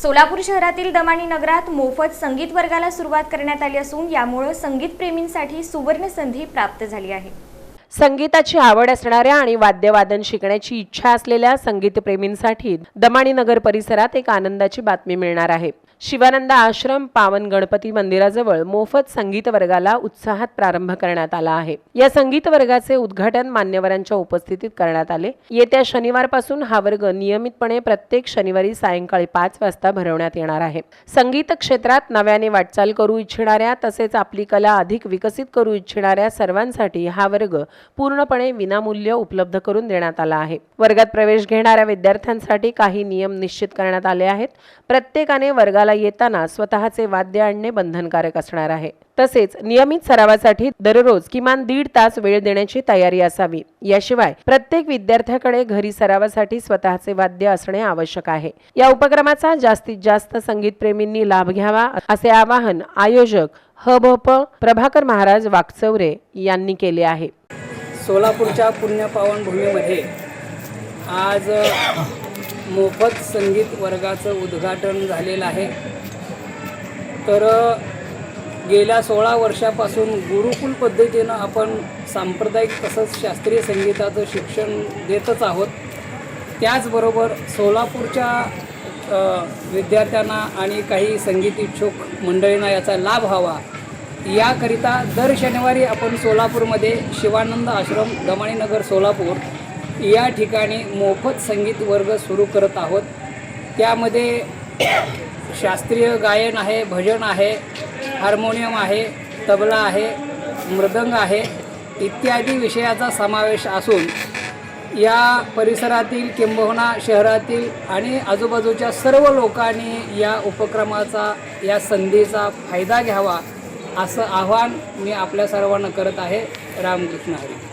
सोलापूर शहरातील दमानी नगरात मोफत संगीत वर्गाला सुरुवात करण्यात आली असून यामुळे संगीत प्रेमींसाठी सुवर्ण संधी प्राप्त झाली आहे। संगीताची आवड असणाऱ्या आणि वाद्यवादन शिकण्याची इच्छा असलेल्या संगीतप्रेमींसाठी दमानी नगर परिसरात एक आनंदाची बातमी मिळणार आहे। शिवानंद आश्रम पावन गणपती मंदिराजवळ मोफत संगीत वर्गाला उत्साहात प्रारंभ करण्यात आला आहे। या संगीत वर्गाचे उद्घाटन मान्यवरांच्या उपस्थितीत करण्यात आले। येत्या शनिवारपासून हा वर्ग नियमितपणे प्रत्येक शनिवारी सायंकाळी 5 वाजता भरवण्यात येणार आहे। संगीत क्षेत्रात नव्याने वाटचाल करू इच्छिणाऱ्या तसेच आपली कला अधिक विकसित करू इच्छिणाऱ्या सर्वांसाठी हा वर्ग पूर्णपणे विनामूल्य उपलब्ध करून देण्यात आला आहे। वर्गात प्रवेश घेणाऱ्या विद्यार्थ्यांसाठी काही नियम निश्चित करण्यात आले आहेत। प्रत्येकाने वर्गाला येताना स्वतःचे वाद्य आणणे बंधनकारक असणार आहे। तसेच नियमित सरावासाठी दररोज किमान 1.5 तास वेळ देण्याची तयारी असावी। याशिवाय प्रत्येक विद्यार्थ्याकडे घरी सरावासाठी स्वतःचे वाद्य असणे आवश्यक आहे। या उपक्रमाचा जास्तीत जास्त संगीत प्रेमींनी लाभ घ्यावा असे आवाहन आयोजक हभप प्रभाकर महाराज वाकचौरे यांनी केले आहे। सोलापूरच्या पुण्यपावन भूमीमध्ये आज मोफत संगीत वर्गाचं उद्घाटन झालेलं आहे। तर गेल्या 16 वर्षापासून गुरुकुल पद्धतीनं आपण सांप्रदायिक तसंच शास्त्रीय संगीताचं शिक्षण देतच आहोत। त्याचबरोबर सोलापूरच्या विद्यार्थ्यांना आणि काही संगीत इच्छुक मंडळींना याचा लाभ व्हावा याकरिता दर शनिवारी आपण सोलापूरमध्ये शिवानंद आश्रम दमानी नगर सोलापूर या ठिकाणी मोफत संगीत वर्ग सुरू करत आहोत। त्यामध्ये शास्त्रीय गायन आहे, भजन आहे, हार्मोनियम आहे, तबला आहे, मृदंग आहे इत्यादी विषयाचा समावेश असून या परिसरातील किंबहुना शहरातील आणि आजूबाजूच्या सर्व लोकांनी या उपक्रमाचा या संधीचा फायदा घ्यावा असं आवाहन मी आपल्या सर्वांना करत आहे। रामकृष्ण हरी।